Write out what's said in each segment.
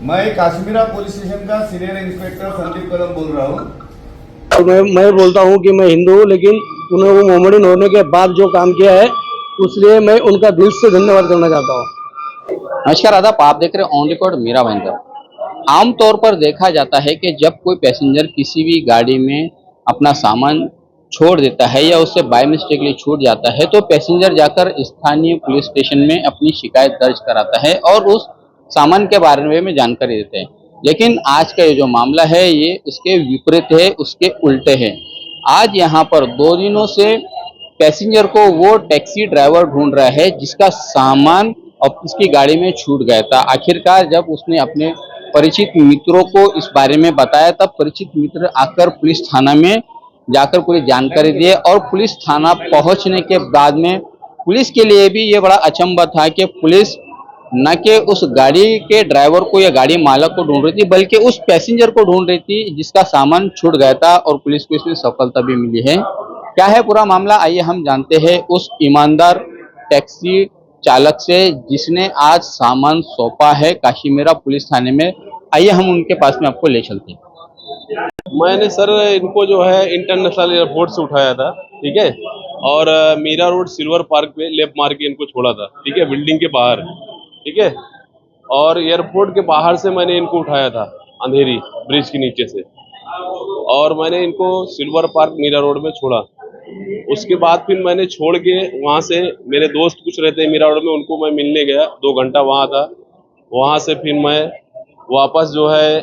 मैं Kashmira police station का senior inspector Sandeep Kadam बोल रहा हूँ। तो मैं बोलता हूँ कि मैं हिंदू हूँ, लेकिन उन्हें वो मोमेडियन होने के बाद जो काम किया है उसलिए मैं उनका दिल से धन्यवाद करना चाहता हूँ। नमस्कार आदाब, आप देख रहे हैं ऑन रिकॉर्ड मेरा भाईंदर। आमतौर पर देखा जाता है कि जब कोई पैसेंजर किसी भी गाड़ी में अपना सामान छोड़ देता है या उससे बाय मिस्टेकली छूट जाता है तो पैसेंजर जाकर स्थानीय पुलिस स्टेशन में अपनी शिकायत दर्ज कराता है और उस सामान के बारे में जानकारी देते हैं। लेकिन आज का ये जो मामला है ये उसके विपरीत है, उसके उल्टे है। आज यहाँ पर 2 दिनों से पैसेंजर को वो टैक्सी ड्राइवर ढूंढ रहा है जिसका सामान और उसकी गाड़ी में छूट गया था। आखिरकार जब उसने अपने परिचित मित्रों को इस बारे में बताया तब परिचित मित्र आकर पुलिस थाना में जाकर पूरी जानकारी दिए और पुलिस थाना पहुंचने के बाद में पुलिस के लिए भी ये बड़ा अचंभा था कि पुलिस न कि उस गाड़ी के ड्राइवर को या गाड़ी मालक को ढूंढ रही थी बल्कि उस पैसेंजर को ढूंढ रही थी जिसका सामान छूट गया था और पुलिस को इसमें सफलता भी मिली है। क्या है पूरा मामला, आइए हम जानते हैं उस ईमानदार टैक्सी चालक से जिसने आज सामान सौंपा है काशीमेरा पुलिस थाने में। आइए हम उनके पास में आपको ले चलते हैं। मैंने सर इनको जो है इंटरनेशनल एयरपोर्ट से उठाया था, ठीक है, और मीरा रोड सिल्वर पार्क पे लेफ्ट मार के इनको छोड़ा था, ठीक है, बिल्डिंग के बाहर, ठीक है। और एयरपोर्ट के बाहर से मैंने इनको उठाया था अंधेरी ब्रिज के नीचे से, और मैंने इनको सिल्वर पार्क मीरा रोड में छोड़ा। उसके बाद फिर मैंने छोड़ के वहाँ से मेरे दोस्त कुछ रहते हैं मीरा रोड में, उनको मैं मिलने गया, 2 घंटा वहाँ था। वहाँ से फिर मैं वापस जो है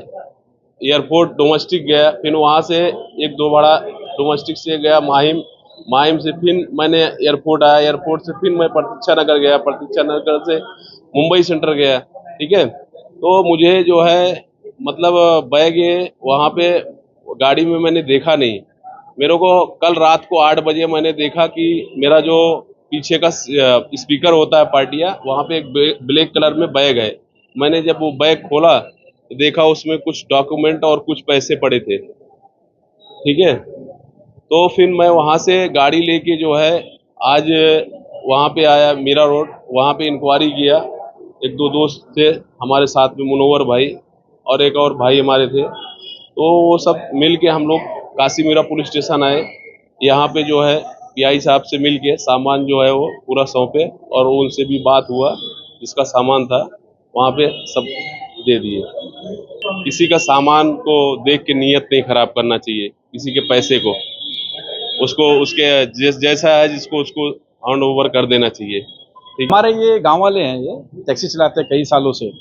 एयरपोर्ट डोमेस्टिक गया, फिर वहाँ से 1-2 बड़ा डोमेस्टिक से गया माहिम, माहिम से फिर मैंने एयरपोर्ट आया, एयरपोर्ट से फिर मैं प्रतीक्षा नगर गया, प्रतीक्षा नगर से मुंबई सेंटर गया, ठीक है। तो मुझे जो है मतलब बैग वहाँ पे गाड़ी में मैंने देखा नहीं। मेरे को कल रात को 8 बजे मैंने देखा कि मेरा जो पीछे का स्पीकर होता है पार्टिया, वहाँ पे एक ब्लैक कलर में बैग है। मैंने जब वो बैग खोला तो देखा उसमें कुछ डॉक्यूमेंट और कुछ पैसे पड़े थे, ठीक है। तो फिर मैं वहाँ से गाड़ी लेके जो है आज वहाँ पे आया मीरा रोड, वहाँ पे इंक्वायरी किया। 1-2 दोस्त थे हमारे साथ में, मुनव्वर भाई और एक और भाई हमारे थे, तो वो सब मिल के हम लोग काशीमीरा पुलिस स्टेशन आए। यहाँ पे जो है पीआई साहब से मिल के सामान जो है वो पूरा सौंपे और उनसे भी बात हुआ, जिसका सामान था वहाँ पे सब दे दिए। किसी का सामान को देख के नीयत नहीं खराब करना चाहिए, किसी के पैसे को उसको उसके जैसा है जिसको उसको हैंड ओवर कर देना चाहिए। हमारे ये गांव वाले हैं, ये टैक्सी चलाते हैं कई सालों से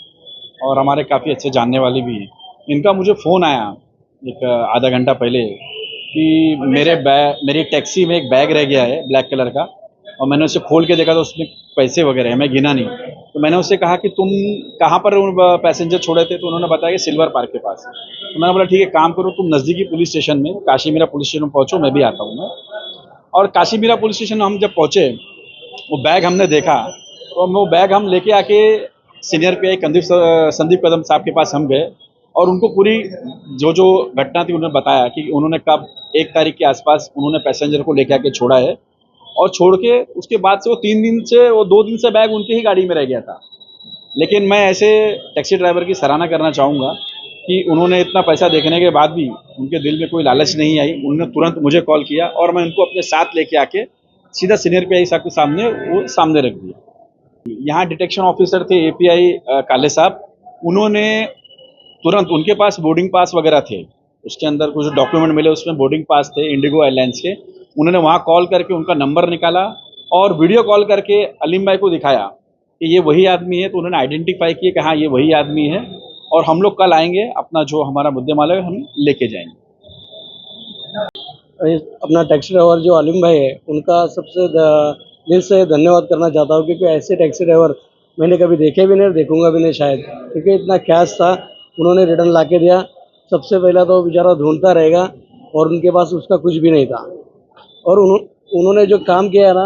और हमारे काफ़ी अच्छे जानने वाले भी हैं। इनका मुझे फ़ोन आया एक आधा घंटा पहले कि मेरी टैक्सी में एक बैग रह गया है ब्लैक कलर का, और मैंने उसे खोल के देखा तो उसमें पैसे वगैरह हैं, मैं गिना नहीं। तो मैंने उससे कहा कि तुम कहाँ पर पैसेंजर छोड़े थे, तो उन्होंने बताया कि सिल्वर पार्क के पास। तो मैंने बोला ठीक है, काम करो, तुम नज़दीकी पुलिस स्टेशन में काशीमीरा पुलिस स्टेशन पहुँचो, मैं भी आता हूँ मैं। और काशीमीरा पुलिस स्टेशन हम जब पहुँचे, वो बैग हमने देखा, तो वो बैग हम लेके आके सीनियर पीआई संदीप कदम साहब के पास हम गए और उनको पूरी जो घटना थी उन्होंने बताया कि उन्होंने कब 1 तारीख के आसपास उन्होंने पैसेंजर को लेके आके छोड़ा है, और छोड़ के उसके बाद से वो 2 दिन से बैग उनकी ही गाड़ी में रह गया था। लेकिन मैं ऐसे टैक्सी ड्राइवर की सराहना करना चाहूँगा कि उन्होंने इतना पैसा देखने के बाद भी उनके दिल में कोई लालच नहीं आई। उन्होंने तुरंत मुझे कॉल किया और मैं उनको अपने साथ लेके आके सीधा सीनियर पीआई साहब के सामने रख दिया। यहाँ डिटेक्शन ऑफिसर थे एपीआई काले साहब, उन्होंने तुरंत, उनके पास बोर्डिंग पास वगैरह थे, उसके अंदर कुछ डॉक्यूमेंट मिले, उसमें बोर्डिंग पास थे इंडिगो एयरलाइंस के। उन्होंने वहाँ कॉल करके उनका नंबर निकाला और वीडियो कॉल करके अलीम भाई को दिखाया कि ये वही आदमी है। तो उन्होंने आइडेंटिफाई किया कि हाँ ये वही आदमी है, और हम लोग कल आएंगे, अपना जो हमारा मुद्देमाल है हम लेके जाएंगे। अपना टैक्सी ड्राइवर जो अलीम भाई है उनका सबसे दिल से धन्यवाद करना चाहता हूँ, क्योंकि ऐसे टैक्सी ड्राइवर मैंने कभी देखे भी नहीं और देखूंगा भी नहीं शायद, क्योंकि इतना ख्यास था, उन्होंने रिटर्न ला के दिया। सबसे पहला तो बेचारा ढूंढता रहेगा और उनके पास उसका कुछ भी नहीं था, और उन्होंने जो काम किया है ना,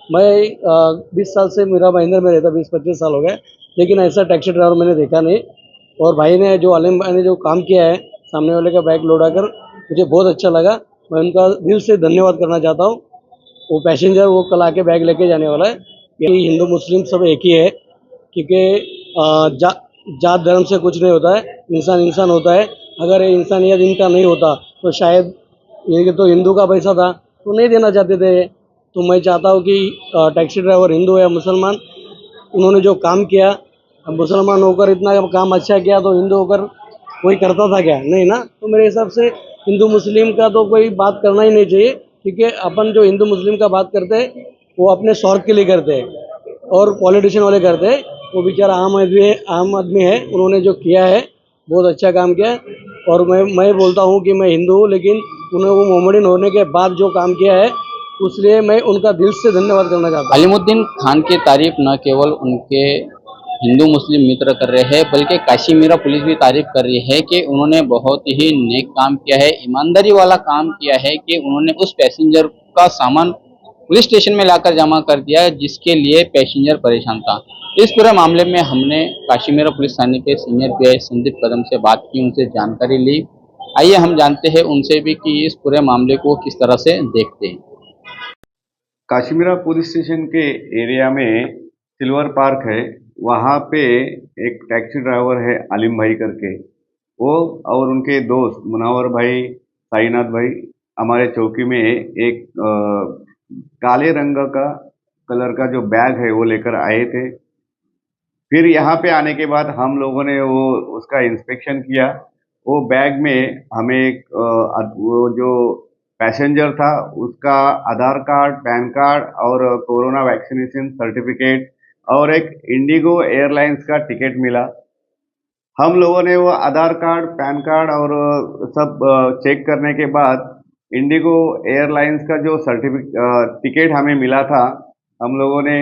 मैं 20 साल से मेरा महेंद्र में रहता, 20-25 साल हो गए, लेकिन ऐसा टैक्सी ड्राइवर मैंने देखा नहीं। और भाई ने जो अलीम भाई ने जो काम किया है सामने वाले का बैग लोडा कर, मुझे बहुत अच्छा लगा। मैं उनका दिल से धन्यवाद करना चाहता हूँ। वो पैसेंजर वो कल आके बैग लेके जाने वाला है। ये हिंदू मुस्लिम सब एक ही है, क्योंकि जात धर्म से कुछ नहीं होता है, इंसान इंसान होता है। अगर ये इंसानियत इनका नहीं होता तो शायद ये तो हिंदू का पैसा था तो नहीं देना चाहते थे। तो मैं चाहता हूँ कि टैक्सी ड्राइवर हिंदू या मुसलमान, उन्होंने जो काम किया, अब मुसलमान होकर इतना काम अच्छा किया तो हिंदू होकर कोई करता था क्या? नहीं ना। तो मेरे हिसाब से हिंदू मुस्लिम का तो कोई बात करना ही नहीं चाहिए, क्योंकि अपन जो हिंदू मुस्लिम का बात करते हैं वो अपने स्वार्थ के लिए करते हैं और पॉलिटिशियन वाले करते हैं। वो बेचारा आम आदमी है, उन्होंने जो किया है बहुत अच्छा काम किया है। और मैं बोलता हूँ कि मैं हिंदू हूँ, लेकिन उन्हें वो मोमेडियन होने के बाद जो काम किया है उसलिए मैं उनका दिल से धन्यवाद करना चाहता हूँ। अलीमुद्दीन खान की तारीफ न केवल उनके हिंदू मुस्लिम मित्र कर रहे हैं, बल्कि काशी मीरा पुलिस भी तारीफ कर रही है कि उन्होंने बहुत ही नेक काम किया है, ईमानदारी वाला काम किया है कि उन्होंने उस पैसेंजर का सामान पुलिस स्टेशन में लाकर जमा कर दिया, जिसके लिए पैसेंजर परेशान था। इस पूरे मामले में हमने काशी मीरा पुलिस थाने के सीनियर पीआई संदीप कदम से बात की, उनसे जानकारी ली। आइए हम जानते हैं उनसे भी कि इस पूरे मामले को किस तरह से देखते हैं। काशीमीरा पुलिस स्टेशन के एरिया में सिल्वर पार्क है, वहाँ पे एक टैक्सी ड्राइवर है आलिम भाई करके, वो और उनके दोस्त मुनावर भाई, साईनाथ भाई हमारे चौकी में एक काले रंग का कलर का जो बैग है वो लेकर आए थे। फिर यहाँ पे आने के बाद हम लोगों ने वो उसका इंस्पेक्शन किया। वो बैग में हमें एक वो जो पैसेंजर था उसका आधार कार्ड, पैन कार्ड और कोरोना वैक्सीनेशन सर्टिफिकेट और एक इंडिगो एयरलाइंस का टिकट मिला। हम लोगों ने वो आधार कार्ड, पैन कार्ड और सब चेक करने के बाद इंडिगो एयरलाइंस का जो टिकट हमें मिला था, हम लोगों ने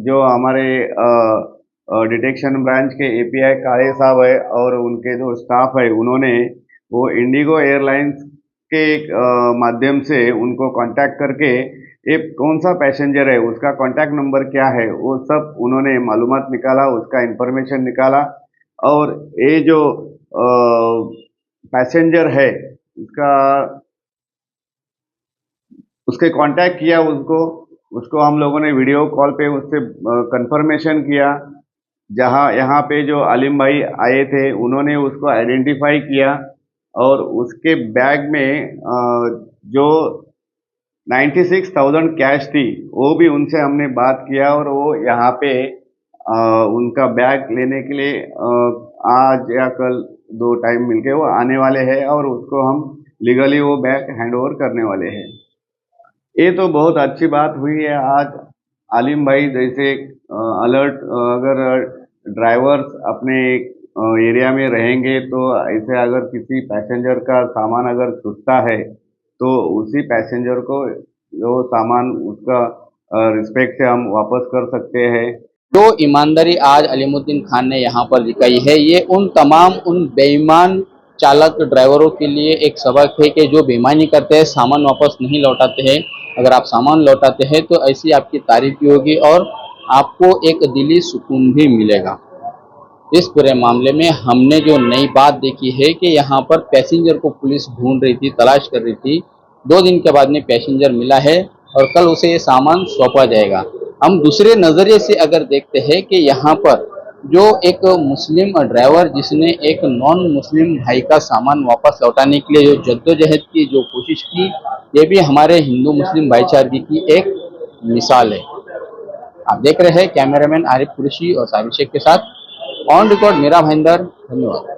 जो हमारे डिटेक्शन ब्रांच के एपीआई काले साहब है और उनके जो स्टाफ है, उन्होंने वो इंडिगो एयरलाइंस के माध्यम से उनको कांटेक्ट करके ये कौन सा पैसेंजर है, उसका कांटेक्ट नंबर क्या है, वो सब उन्होंने मालूमात निकाला, उसका इंफॉर्मेशन निकाला और ये जो पैसेंजर है उसके कांटेक्ट किया, उसको हम लोगों ने वीडियो कॉल पे उससे कंफर्मेशन किया। जहाँ यहाँ पे जो आलिम भाई आए थे उन्होंने उसको आइडेंटिफाई किया और उसके बैग में जो 96,000 कैश थी वो भी उनसे हमने बात किया और वो यहाँ पे उनका बैग लेने के लिए आज या कल 2 टाइम मिलके वो आने वाले हैं और उसको हम लीगली वो बैग हैंड ओवर करने वाले हैं। ये तो बहुत अच्छी बात हुई है। आज आलिम भाई जैसे अलर्ट, अगर ड्राइवर्स अपने एरिया में रहेंगे तो ऐसे अगर किसी पैसेंजर का सामान अगर छूटता है तो उसी पैसेंजर को जो सामान उसका रिस्पेक्ट से हम वापस कर सकते हैं। जो ईमानदारी आज अलीमुद्दीन खान ने यहाँ पर दिखाई है, ये उन बेईमान चालक ड्राइवरों के लिए एक सबक है कि जो बेईमानी करते हैं, सामान वापस नहीं लौटाते हैं। अगर आप सामान लौटाते हैं तो ऐसी आपकी तारीफ भी होगी और आपको एक दिली सुकून भी मिलेगा। इस पूरे मामले में हमने जो नई बात देखी है कि यहाँ पर पैसेंजर को पुलिस ढूंढ रही थी, तलाश कर रही थी। 2 दिन के बाद में पैसेंजर मिला है और कल उसे ये सामान सौंपा जाएगा। हम दूसरे नज़रिए से अगर देखते हैं कि यहाँ पर जो एक मुस्लिम ड्राइवर जिसने एक नॉन मुस्लिम भाई का सामान वापस लौटाने के लिए जो जद्दोजहद की, जो कोशिश की, ये भी हमारे हिंदू मुस्लिम भाईचारे की एक मिसाल है। आप देख रहे हैं कैमरामैन आरिफ कुरैशी और साबिर शेख के साथ ऑन रिकॉर्ड मीरा भाईंदर। धन्यवाद।